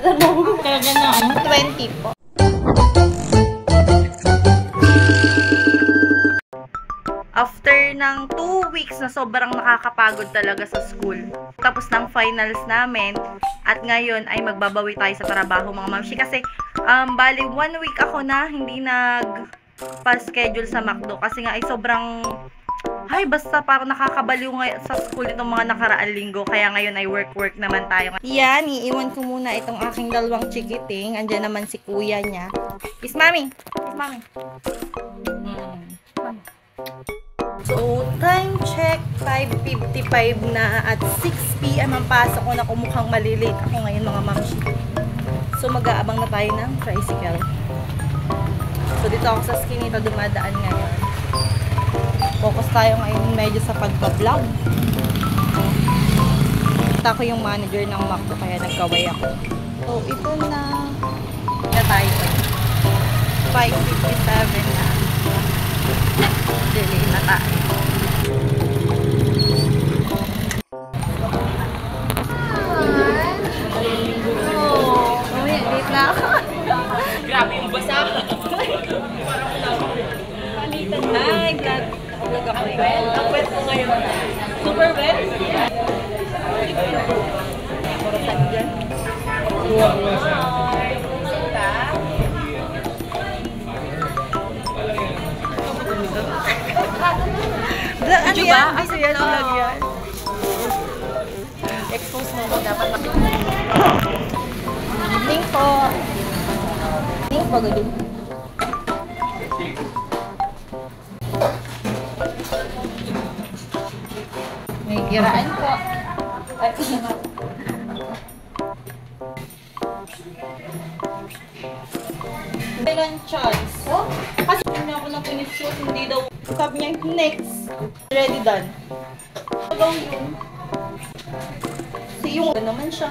Talaga na, 20 po. After ng 2 weeks na sobrang nakakapagod talaga sa school. Tapos ng finals namin. At ngayon ay magbabawi tayo sa trabaho mga mamshi. Kasi bali 1 week ako na hindi nag-pa-schedule sa McDo. Kasi nga ay sobrang... Ay, basta parang nakakabaliw ngayon sa school itong mga nakaraang linggo. Kaya ngayon ay work naman tayo. Yan, iiwan ko muna itong aking dalawang chikiting. Andiyan naman si kuya niya. Kiss mami! Kiss mami! So, time check, 5:55 na at 6 PM ang pasok ko na mukhang malilate ako ngayon mga mamshi. So, mag-aabang na tayo ng tricycle. So, dito ako sa Skinita dumadaan ngayon. Focus tayo ngayon medyo sa pagpa-vlog. Kita ko yung manager ng McDo kaya nagkaway ako. So, ito na tayo. 5:57 na. Delay na tayo. Late na ako. Grabe yung basa. Hi, vlog. Vlog ako. Ang wet mo ngayon. Super wet? Saan dyan? Vlog, ano yan? Gusto yan, vlog yan. Expose mo ko dapat makita. Evening po. Evening po, good. May giraan po. Kailan chance? Oh? Kasi hindi ako na pinishoot, hindi daw. Sabi niya, next. Ready done. Agaw yun. So yung ano naman siya.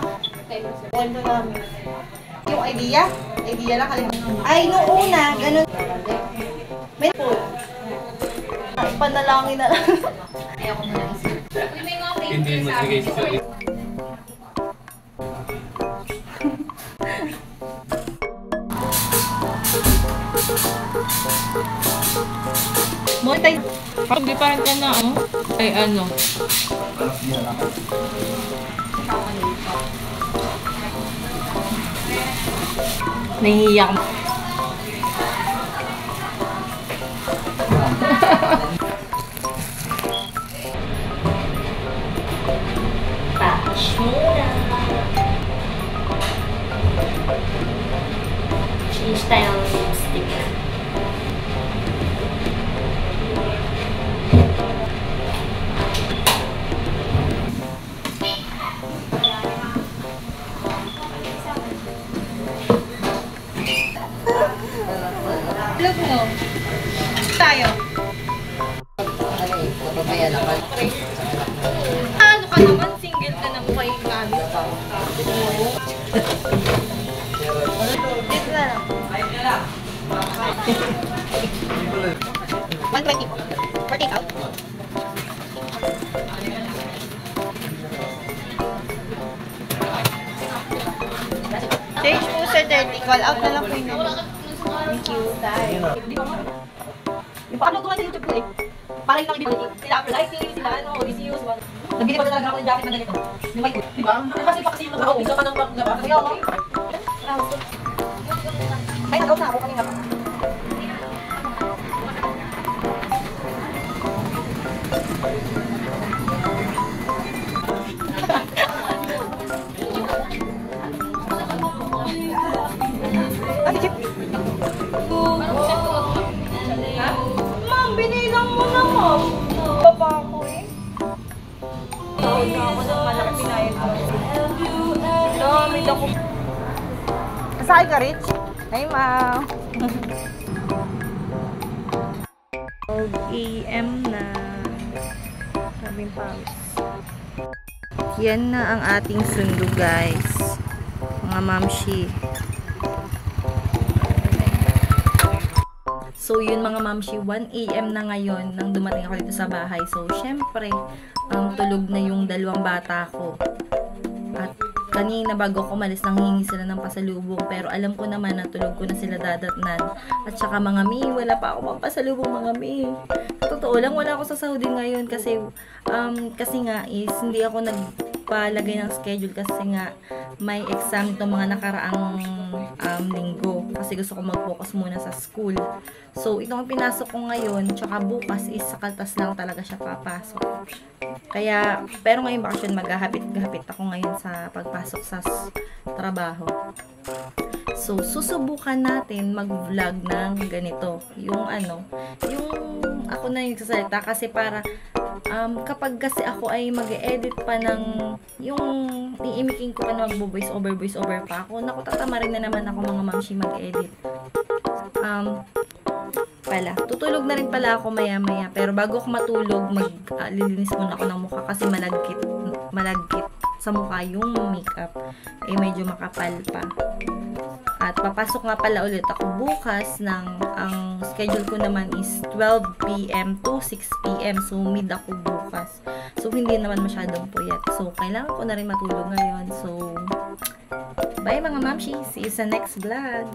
Wala namin. Yung idea? Idea lang kalimutan. Ay, nung una, ganun. May po. Panalangin na lang. Ayaw ko na lang isip. Hindi mo sige sa Motay. Pag di parang ka na, ay ano. Nahihiyak mo. Touch muna. Change tayo ng lipstick. Vlog mo. Tayo. Ano ka naman? Single ka ng may gamit pa. Dito na lang. 120 po. For take out. Change po sa 30. Call out na lang po yun. Thank you. Yung paano gawa sa YouTube ko eh. Parang yung nakibili. Sila Aphrodite, sila Odysseus. Nabili pa talaga ako ng jacket na ganito. Yung may good. Diba? Kasi pa kasi yung nag-out. Isa ka nang maglabas. Kaya ako. Ay, nag-out na ako kanina pa. Ate Chip. Ma'am, binilang mo na, ma'am. Baba ako eh. Tawag na ako ng malaki pinayin ko. Damit ako. Nasakay ka, Rich? Ay, ma'am. 12 AM na. Sabing pause. Yan na ang ating sundo, guys. Mga mamshi. So, yun mga mamshi, 1 AM na ngayon nang dumating ako dito sa bahay. So, syempre, tulog na yung dalawang bata ko. At kanina bago ako umalis, nanghingi sila ng pasalubong. Pero alam ko naman na tulog ko na sila dadatnan. At saka mga mi, wala pa ako pasalubong mga mi. Totoo lang, wala ako sa sahudin ngayon kasi nga is hindi ako nagpalagay ng schedule kasi nga may exam itong mga nakaraang linggo. Kasi gusto ko mag-focus muna sa school. So, itong pinasok ko ngayon, tsaka bukas is sa kaltas lang talaga siya papasok. Kaya, pero ngayong bakasyon, maghahapit-gahapit ako ngayon sa pagpasok sa trabaho. So, susubukan natin mag-vlog ng ganito. Yung ako na yung sasalita kasi para, kapag kasi ako ay mag-edit pa ng, yung iimiking ko pa na mag-voice over pa ako, naku, tatama rin na naman ako mga mamshi mag-edit. Tutulog na rin pala ako maya-maya. Pero bago ako matulog, lilinis muna ako ng mukha kasi malagkit sa mukha yung makeup. Medyo makapal pa. At papasok nga pala ulit ako bukas ang schedule ko naman is 12 PM to 6 PM. So, mid ako bukas. So, hindi naman masyadong puyat. So, kailangan ko na rin matulog ngayon. So, bye mga mamshi. See you sa next vlog.